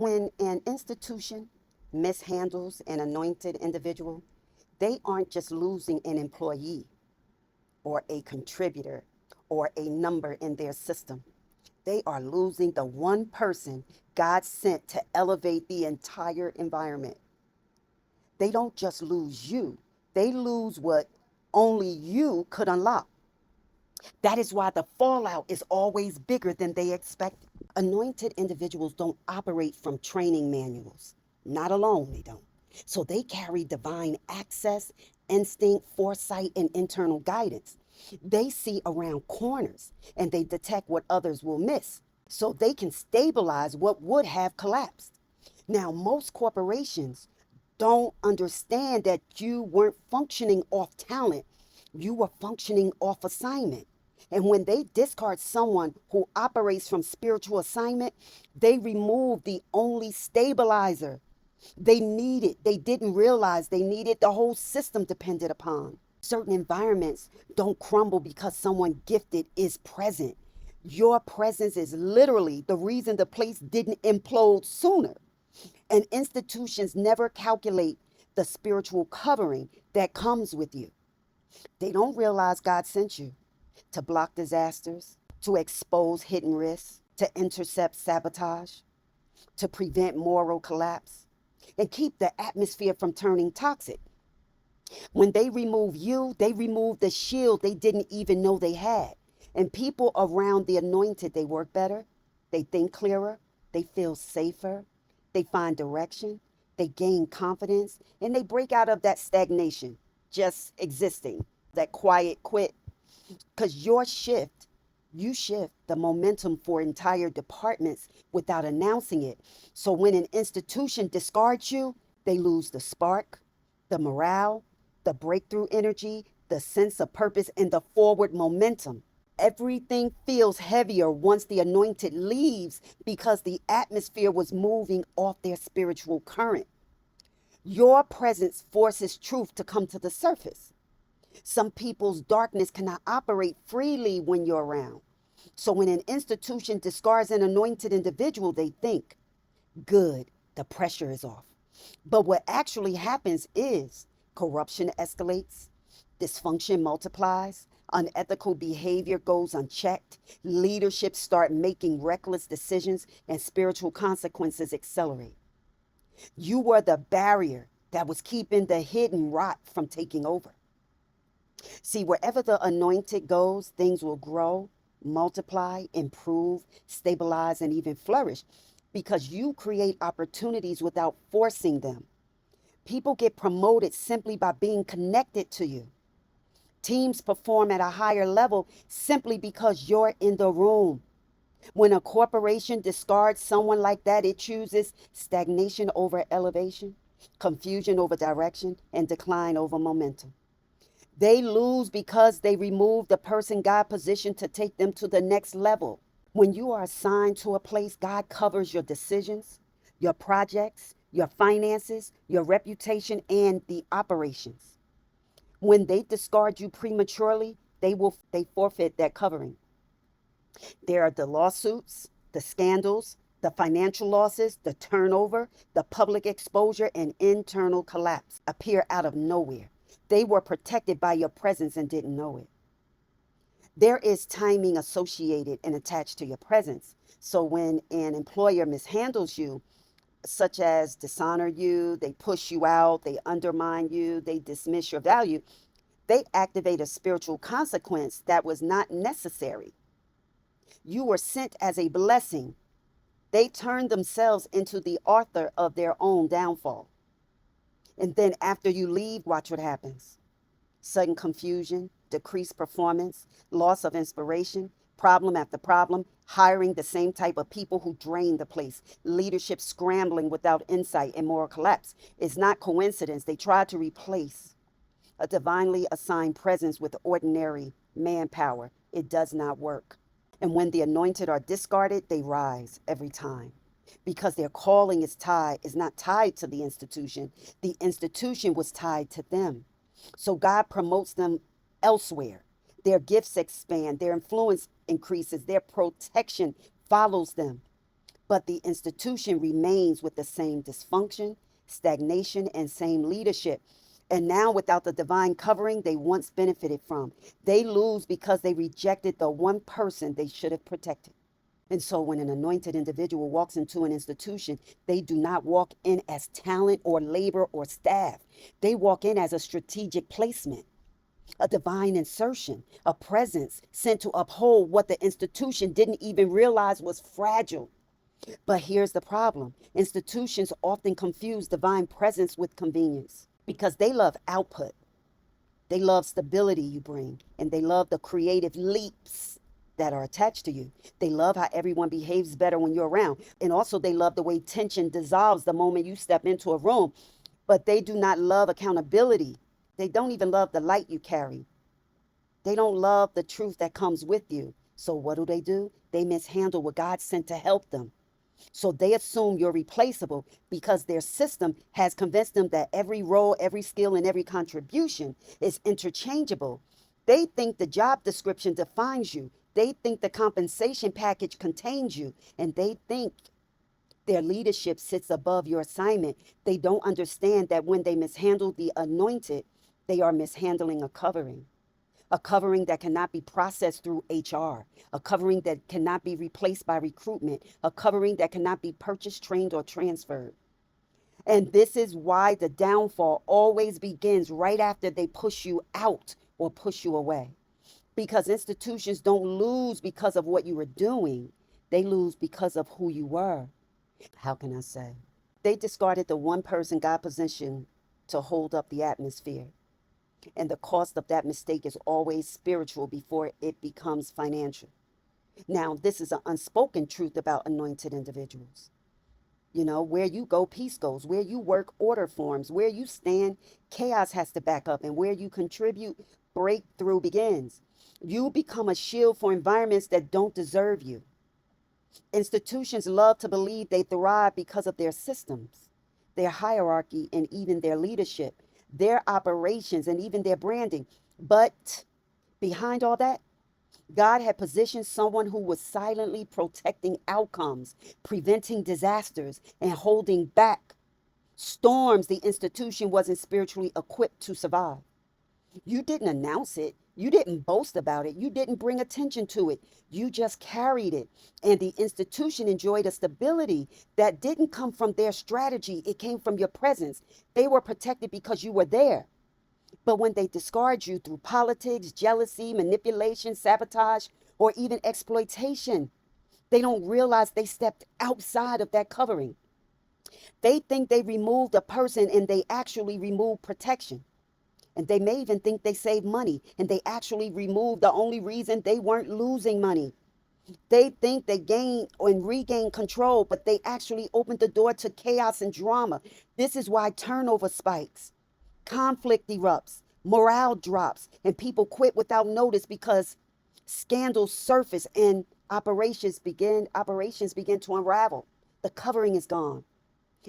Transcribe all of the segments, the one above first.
When an institution mishandles an anointed individual, they aren't just losing an employee or a contributor or a number in their system. They are losing the one person God sent to elevate the entire environment. They don't just lose you, they lose what only you could unlock. That is why the fallout is always bigger than they expected. Anointed individuals don't operate from training manuals. Not alone, they don't. So they carry divine access, instinct, foresight, and internal guidance. They see around corners and they detect what others will miss. So they can stabilize what would have collapsed. Now, most corporations don't understand that you weren't functioning off talent, you were functioning off assignment. And when they discard someone who operates from spiritual assignment, they remove the only stabilizer they needed. They didn't realize they needed, the whole system depended upon. Certain environments don't crumble because someone gifted is present. Your presence is literally the reason the place didn't implode sooner. And institutions never calculate the spiritual covering that comes with you. They don't realize God sent you to block disasters, to expose hidden risks, to intercept sabotage, to prevent moral collapse, and keep the atmosphere from turning toxic. When they remove you, they remove the shield they didn't even know they had. And people around the anointed, they work better, they think clearer, they feel safer, they find direction, they gain confidence, and they break out of that stagnation, just existing, that quiet quit. Because you shift the momentum for entire departments without announcing it. So when an institution discards you, they lose the spark, the morale, the breakthrough energy, the sense of purpose, and the forward momentum. Everything feels heavier once the anointed leaves because the atmosphere was moving off their spiritual current. Your presence forces truth to come to the surface. Some people's darkness cannot operate freely when you're around. So when an institution discards an anointed individual, they think, good, the pressure is off. But what actually happens is corruption escalates, dysfunction multiplies, unethical behavior goes unchecked, leadership start making reckless decisions, and spiritual consequences accelerate. You were the barrier that was keeping the hidden rot from taking over. See, wherever the anointed goes, things will grow, multiply, improve, stabilize, and even flourish because you create opportunities without forcing them. People get promoted simply by being connected to you. Teams perform at a higher level simply because you're in the room. When a corporation discards someone like that, it chooses stagnation over elevation, confusion over direction, and decline over momentum. They lose because they remove the person God positioned to take them to the next level. When you are assigned to a place, God covers your decisions, your projects, your finances, your reputation, and the operations. When they discard you prematurely, they forfeit that covering. There are the lawsuits, the scandals, the financial losses, the turnover, the public exposure, and internal collapse appear out of nowhere. They were protected by your presence and didn't know it. There is timing associated and attached to your presence. So when an employer mishandles you, such as dishonor you, they push you out, they undermine you, they dismiss your value, they activate a spiritual consequence that was not necessary. You were sent as a blessing. They turned themselves into the author of their own downfall. And then after you leave, watch what happens. Sudden confusion, decreased performance, loss of inspiration, problem after problem, hiring the same type of people who drain the place, leadership scrambling without insight, and moral collapse. It's not coincidence. They try to replace a divinely assigned presence with ordinary manpower. It does not work. And when the anointed are discarded, they rise every time because their calling is not tied to the institution. The institution was tied to them. So God promotes them elsewhere. Their gifts expand, their influence increases, their protection follows them. but the institution remains with the same dysfunction, stagnation, and same leadership. And now, without the divine covering they once benefited from, they lose because they rejected the one person they should have protected. And so, when an anointed individual walks into an institution, they do not walk in as talent or labor or staff. They walk in as a strategic placement, a divine insertion, a presence sent to uphold what the institution didn't even realize was fragile. But here's the problem: institutions often confuse divine presence with convenience because they love output, they love stability you bring, and they love the creative leaps that are attached to you. They love how everyone behaves better when you're around. And also, they love the way tension dissolves the moment you step into a room. But they do not love accountability. They don't even love the light you carry. They don't love the truth that comes with you. So what do? They mishandle what God sent to help them. So they assume you're replaceable because their system has convinced them that every role, every skill, and every contribution is interchangeable. They think the job description defines you. They think the compensation package contains you. And they think their leadership sits above your assignment. They don't understand that when they mishandle the anointed, they are mishandling a covering that cannot be processed through HR, a covering that cannot be replaced by recruitment, a covering that cannot be purchased, trained, or transferred. And this is why the downfall always begins right after they push you out or push you away. Because institutions don't lose because of what you were doing, they lose because of who you were. How can I say? They discarded the one person God positioned to hold up the atmosphere. And the cost of that mistake is always spiritual before it becomes financial. Now, this is an unspoken truth about anointed individuals. You know, where you go, peace goes. Where you work, order forms. Where you stand, chaos has to back up. And where you contribute, breakthrough begins. You become a shield for environments that don't deserve you. Institutions love to believe they thrive because of their systems, their hierarchy, and even their leadership, their operations, and even their branding. But behind all that, God had positioned someone who was silently protecting outcomes, preventing disasters, and holding back storms the institution wasn't spiritually equipped to survive. You didn't announce it. You didn't boast about it. You didn't bring attention to it. You just carried it. And the institution enjoyed a stability that didn't come from their strategy. It came from your presence. They were protected because you were there. But when they discard you through politics, jealousy, manipulation, sabotage, or even exploitation, they don't realize they stepped outside of that covering. They think they removed a person and they actually removed protection. And they may even think they saved money and they actually removed the only reason they weren't losing money. They think they gained and regained control, but they actually opened the door to chaos and drama. This is why turnover spikes, conflict erupts, morale drops, and people quit without notice because scandals surface and operations begin to unravel. The covering is gone,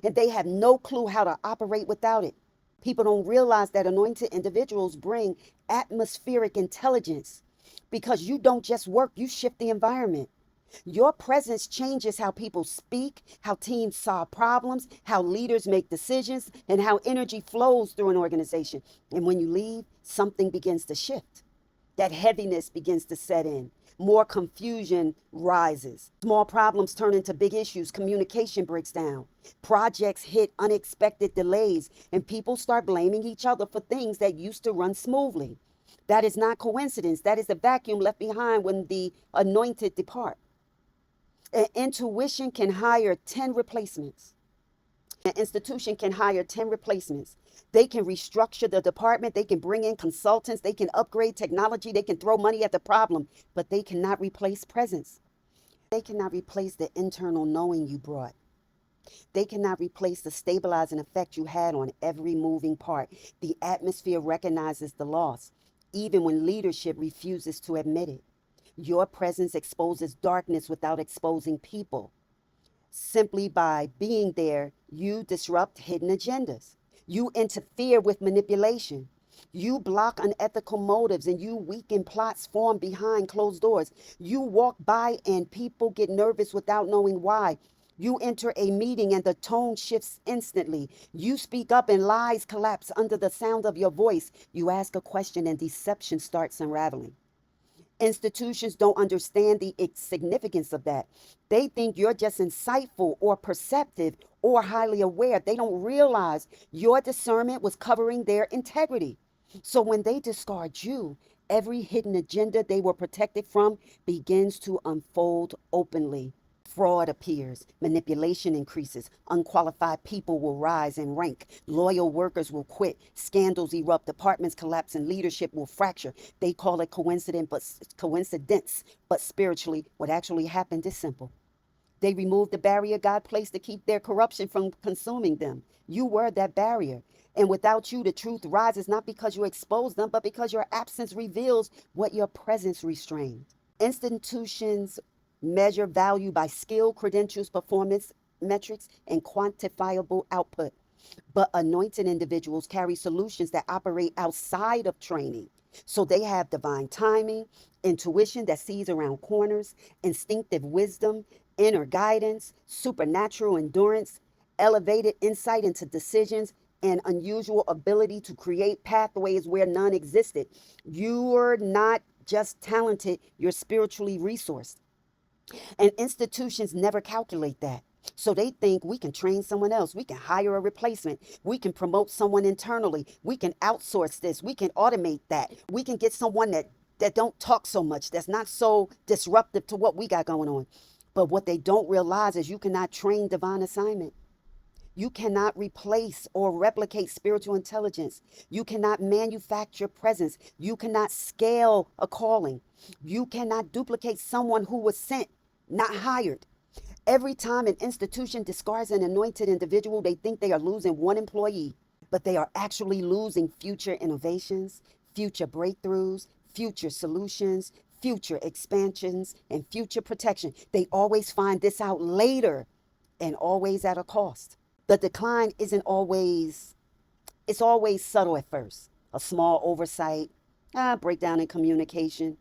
and they have no clue how to operate without it. People don't realize that anointed individuals bring atmospheric intelligence because you don't just work, you shift the environment. Your presence changes how people speak, how teams solve problems, how leaders make decisions, and how energy flows through an organization. And when you leave, something begins to shift. That heaviness begins to set in. More confusion rises. Small problems turn into big issues. Communication breaks down. Projects hit unexpected delays, and people start blaming each other for things that used to run smoothly. That is not coincidence. That is the vacuum left behind when the anointed depart. An intuition can hire 10 replacements. An institution can hire 10 replacements. They can restructure the department. They can bring in consultants. They can upgrade technology. They can throw money at the problem, but they cannot replace presence. They cannot replace the internal knowing you brought. They cannot replace the stabilizing effect you had on every moving part. The atmosphere recognizes the loss, even when leadership refuses to admit it. Your presence exposes darkness without exposing people. Simply by being there, you disrupt hidden agendas. You interfere with manipulation. You block unethical motives and you weaken plots formed behind closed doors. You walk by and people get nervous without knowing why. You enter a meeting and the tone shifts instantly. You speak up and lies collapse under the sound of your voice. You ask a question and deception starts unraveling. Institutions don't understand the significance of that. They think you're just insightful or perceptive or highly aware. They don't realize your discernment was covering their integrity. So when they discard you, every hidden agenda they were protected from begins to unfold openly. Fraud appears, manipulation increases, unqualified people will rise in rank, loyal workers will quit, scandals erupt, departments collapse, and leadership will fracture. They call it coincidence, but spiritually, what actually happened is simple. They removed the barrier God placed to keep their corruption from consuming them. You were that barrier. And without you, the truth rises not because you expose them, but because your absence reveals what your presence restrained. Institutions measure value by skill, credentials, performance metrics, and quantifiable output. But anointed individuals carry solutions that operate outside of training. So they have divine timing, intuition that sees around corners, instinctive wisdom, inner guidance, supernatural endurance, elevated insight into decisions, and unusual ability to create pathways where none existed. You're not just talented, you're spiritually resourced. And institutions never calculate that. So they think we can train someone else. We can hire a replacement. We can promote someone internally. We can outsource this. We can automate that. We can get someone that don't talk so much, that's not so disruptive to what we got going on. But what they don't realize is you cannot train divine assignment. You cannot replace or replicate spiritual intelligence. You cannot manufacture presence. You cannot scale a calling. You cannot duplicate someone who was sent, not hired. Every time an institution discards an anointed individual, they think they are losing one employee, but they are actually losing future innovations, future breakthroughs, future solutions, future expansions, and future protection. They always find this out later and always at a cost. The decline isn't always, it's always subtle at first. A small oversight, breakdown in communication,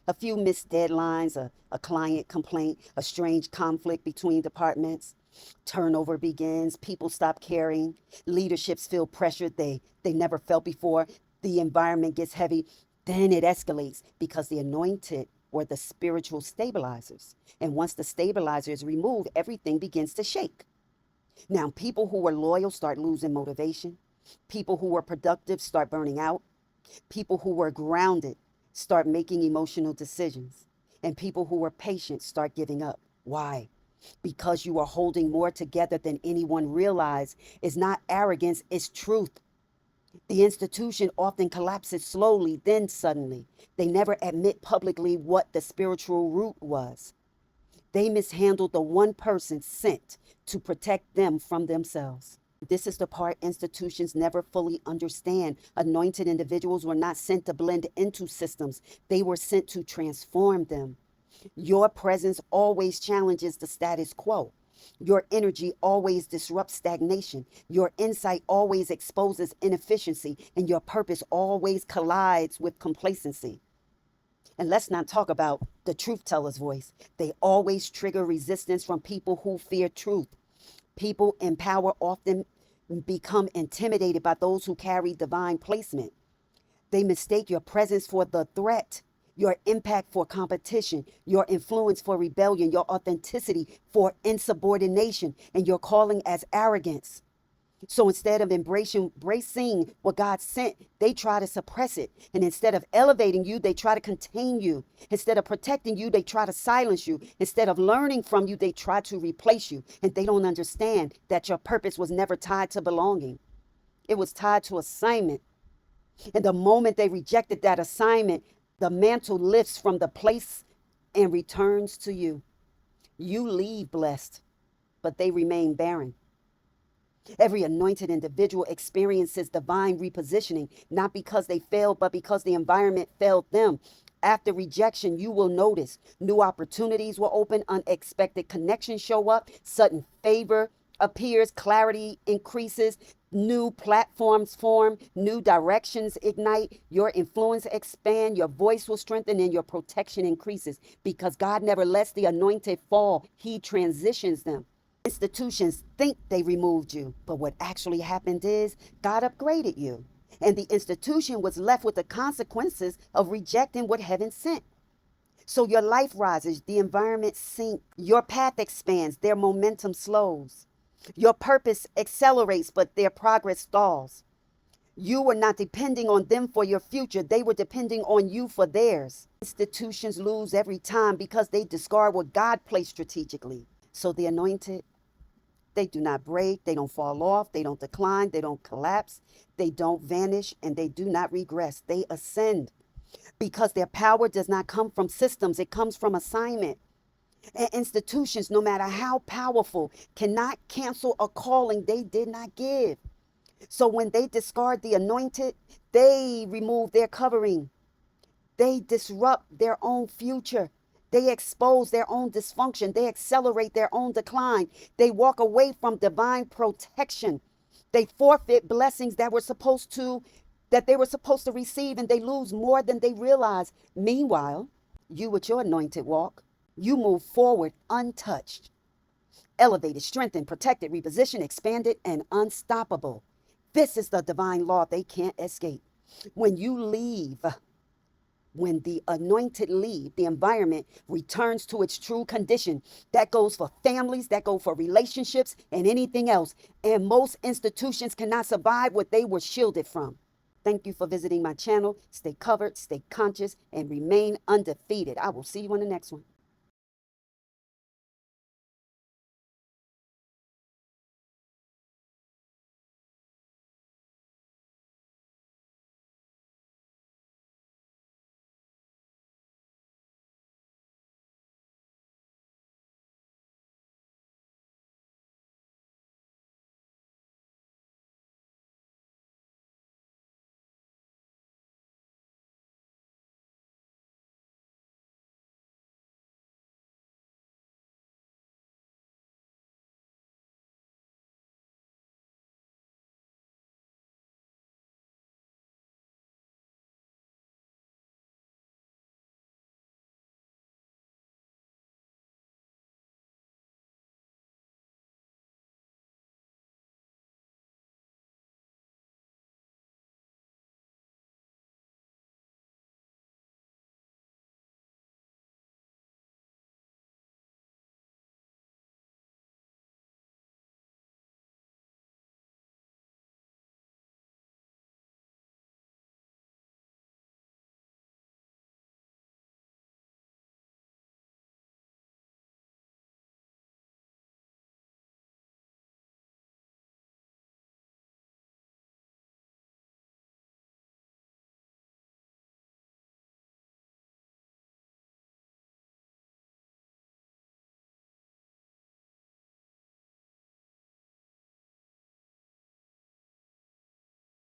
a few missed deadlines, a client complaint, a strange conflict between departments. Turnover begins, people stop caring, leaderships feel pressured they never felt before. The environment gets heavy, then it escalates because the anointed or the spiritual stabilizers. And once the stabilizer is removed, everything begins to shake. Now, people who were loyal start losing motivation. People who were productive start burning out. People who were grounded start making emotional decisions. And people who were patient start giving up. Why? Because you are holding more together than anyone realized. It's not arrogance, it's truth. The institution often collapses slowly, then suddenly. They never admit publicly what the spiritual root was. They mishandled the one person sent to protect them from themselves. This is the part institutions never fully understand. Anointed individuals were not sent to blend into systems. They were sent to transform them. Your presence always challenges the status quo. Your energy always disrupts stagnation. Your insight always exposes inefficiency, and your purpose always collides with complacency. And let's not talk about the truth teller's voice. They always trigger resistance from people who fear truth. People in power often become intimidated by those who carry divine placement. They mistake your presence for the threat, your impact for competition, your influence for rebellion, your authenticity for insubordination, and your calling as arrogance. So instead of embracing what God sent, they try to suppress it. And instead of elevating you, they try to contain you. Instead of protecting you, they try to silence you. Instead of learning from you, they try to replace you. And they don't understand that your purpose was never tied to belonging. It was tied to assignment. And the moment they rejected that assignment, the mantle lifts from the place and returns to you. You leave blessed, but they remain barren. Every anointed individual experiences divine repositioning, not because they failed, but because the environment failed them. After rejection, you will notice new opportunities will open, unexpected connections show up, sudden favor appears, clarity increases, new platforms form, new directions ignite, your influence expand, your voice will strengthen, and your protection increases because God never lets the anointed fall. He transitions them. Institutions think they removed you, but what actually happened is God upgraded you. And the institution was left with the consequences of rejecting what heaven sent. So your life rises, the environment sinks, your path expands, their momentum slows. Your purpose accelerates, but their progress stalls. You were not depending on them for your future, they were depending on you for theirs. Institutions lose every time because they discard what God placed strategically. So the anointed, they do not break, they don't fall off, they don't decline, they don't collapse, they don't vanish, and they do not regress. They ascend because their power does not come from systems, it comes from assignment. And institutions, no matter how powerful, cannot cancel a calling they did not give. So when they discard the anointed, they remove their covering. They disrupt their own future. They expose their own dysfunction. They accelerate their own decline. They walk away from divine protection. They forfeit blessings that they were supposed to receive, and they lose more than they realize. Meanwhile, you with your anointed walk, you move forward untouched, elevated, strengthened, protected, repositioned, expanded, and unstoppable. This is the divine law they can't escape. When you leave, when the anointed leave, the environment returns to its true condition. That goes for families, that goes for relationships, and anything else. And most institutions cannot survive what they were shielded from. Thank you for visiting my channel. Stay covered, stay conscious, and remain undefeated. I will see you on the next one.